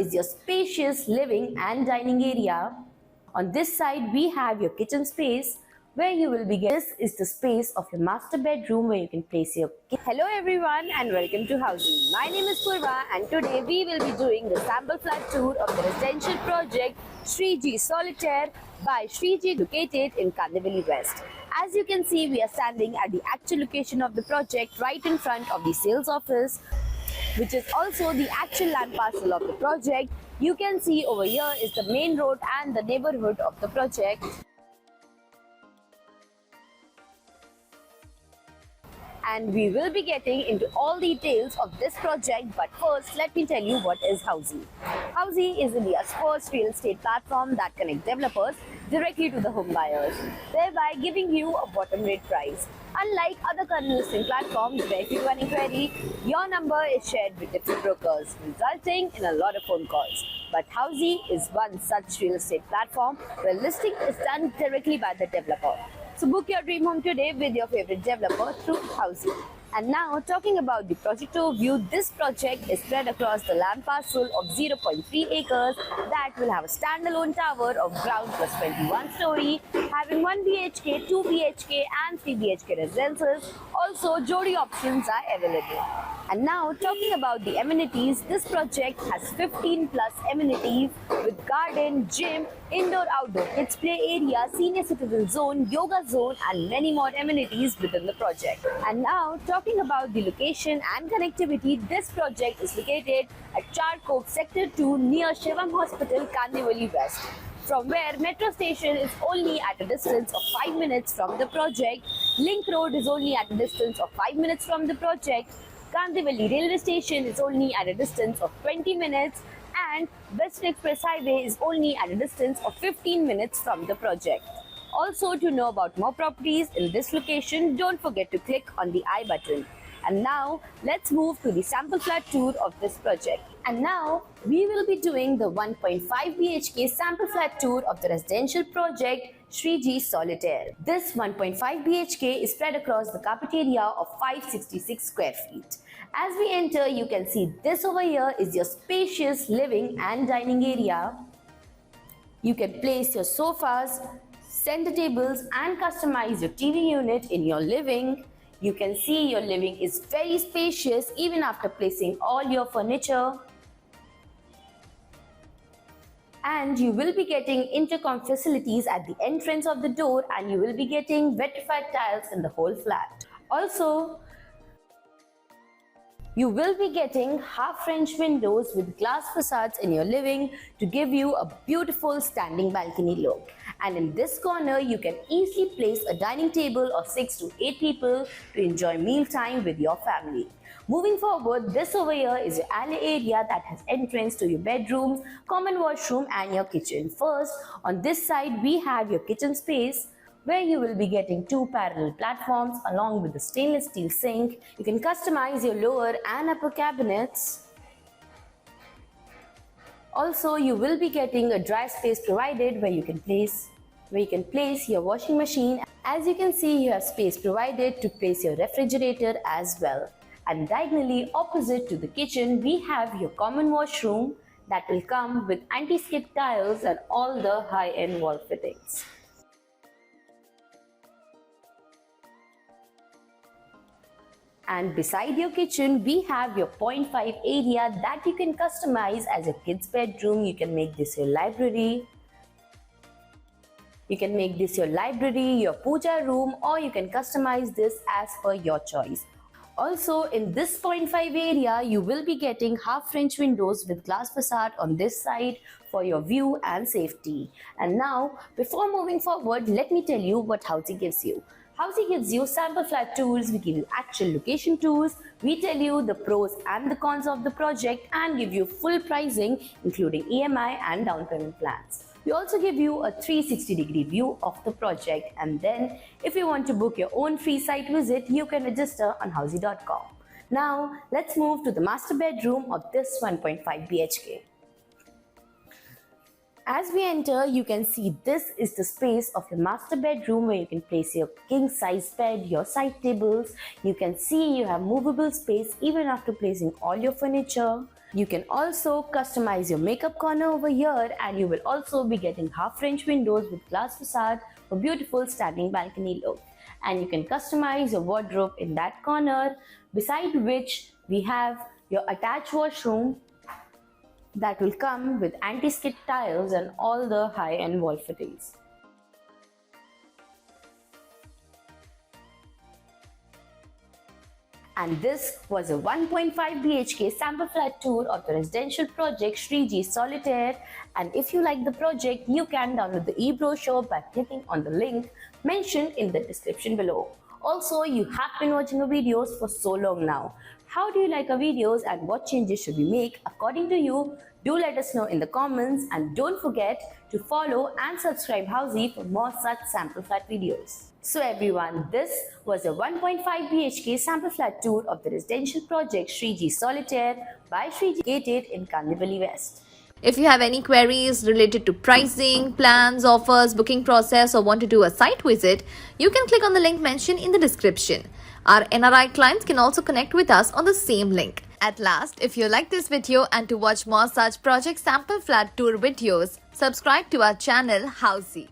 is your spacious living and dining area. On this side, we have your kitchen space where you will be getting. This is the space of your master bedroom where you can place your kitchen. Hello everyone and welcome to Housing. My name is Purva and today we will be doing the sample flat tour of the residential project Shriji Solitaire by Shriji, located in Kandivali West. As you can see, we are standing at the actual location of the project right in front of the sales office, which is also the actual land parcel of the project. You can see over here is the main road and the neighborhood of the project. And we will be getting into all details of this project, but first let me tell you what is Housing. Housing is India's first real estate platform that connects developers directly to the home buyers, thereby giving you a bottom rate price. Unlike other current listing platforms where if you have an inquiry, your number is shared with different brokers, resulting in a lot of phone calls. But Housing is one such real estate platform where listing is done directly by the developer. So book your dream home today with your favorite developer through Housing. And now talking about the project overview, this project is spread across the land parcel of 0.3 acres that will have a standalone tower of ground plus 21 story, having 1 BHK, 2 BHK and 3 BHK residences. Also, Jodi options are available. And now talking about the amenities, this project has 15 plus amenities with garden, gym, indoor-outdoor kids play area, senior citizen zone, yoga zone and many more amenities within the project. And now talking about the location and connectivity, this project is located at Charkok Sector 2 near Shivam Hospital, Kandivali West, from where metro station is only at a distance of 5 minutes from the project. Link Road is only at a distance of 5 minutes from the project. Kandivali railway station is only at a distance of 20 minutes and Western Express Highway is only at a distance of 15 minutes from the project. Also, to know about more properties in this location, don't forget to click on the I button. And now let's move to the sample flat tour of this project. And now we will be doing the 1.5 BHK sample flat tour of the residential project Shriji Solitaire. This 1.5 BHK is spread across the carpet area of 566 square feet. As we enter, you can see this over here is your spacious living and dining area. You can place your sofas, center tables and customize your TV unit in your living. You can see your living is very spacious even after placing all your furniture. And you will be getting intercom facilities at the entrance of the door and you will be getting vitrified tiles in the whole flat. Also, you will be getting half French windows with glass facades in your living to give you a beautiful standing balcony look. And in this corner, you can easily place a dining table of 6 to 8 people to enjoy meal time with your family. Moving forward, this over here is your alley area that has entrance to your bedrooms, common washroom and your kitchen. First, on this side, we have your kitchen space, where you will be getting 2 parallel platforms along with the stainless steel sink. You can customize your lower and upper cabinets. Also, you will be getting a dry space provided where you can place your washing machine. As you can see, you have space provided to place your refrigerator as well. And diagonally opposite to the kitchen, we have your common washroom that will come with anti-skid tiles and all the high-end wall fittings. And beside your kitchen, we have your 0.5 area that you can customize as a kid's bedroom. You can make this your library. You can make this your library, your puja room, or you can customize this as per your choice. Also, in this 0.5 area, you will be getting half French windows with glass facade on this side for your view and safety. And now, before moving forward, let me tell you what Housing gives you. Housing gives you sample flat tours, we give you actual location tours, we tell you the pros and the cons of the project and give you full pricing including EMI and down payment plans. We also give you a 360-degree view of the project, and then if you want to book your own free site visit, you can register on housing.com. Now let's move to the master bedroom of this 1.5 BHK. As we enter, you can see this is the space of your master bedroom where you can place your king size bed, your side tables. You can see you have movable space even after placing all your furniture. You can also customize your makeup corner over here, and you will also be getting half French windows with glass facade for beautiful standing balcony look. And you can customize your wardrobe in that corner, beside which we have your attached washroom that will come with anti-skid tiles and all the high-end wall fittings. And this was a 1.5 BHK sample flat tour of the residential project Shriji Solitaire. And if you like the project, you can download the e-brochure by clicking on the link mentioned in the description below. Also, you have been watching our videos for so long now. How do you like our videos and what changes should we make according to you? Do let us know in the comments, and don't forget to follow and subscribe Housey for more such sample flat videos. So everyone, this was a 1.5 BHK sample flat tour of the residential project Shriji Solitaire by Shriji, located in Kandivali West. If you have any queries related to pricing, plans, offers, booking process, or want to do a site visit, you can click on the link mentioned in the description. Our NRI clients can also connect with us on the same link. At last, if you like this video and to watch more such project sample flat tour videos, subscribe to our channel Housey.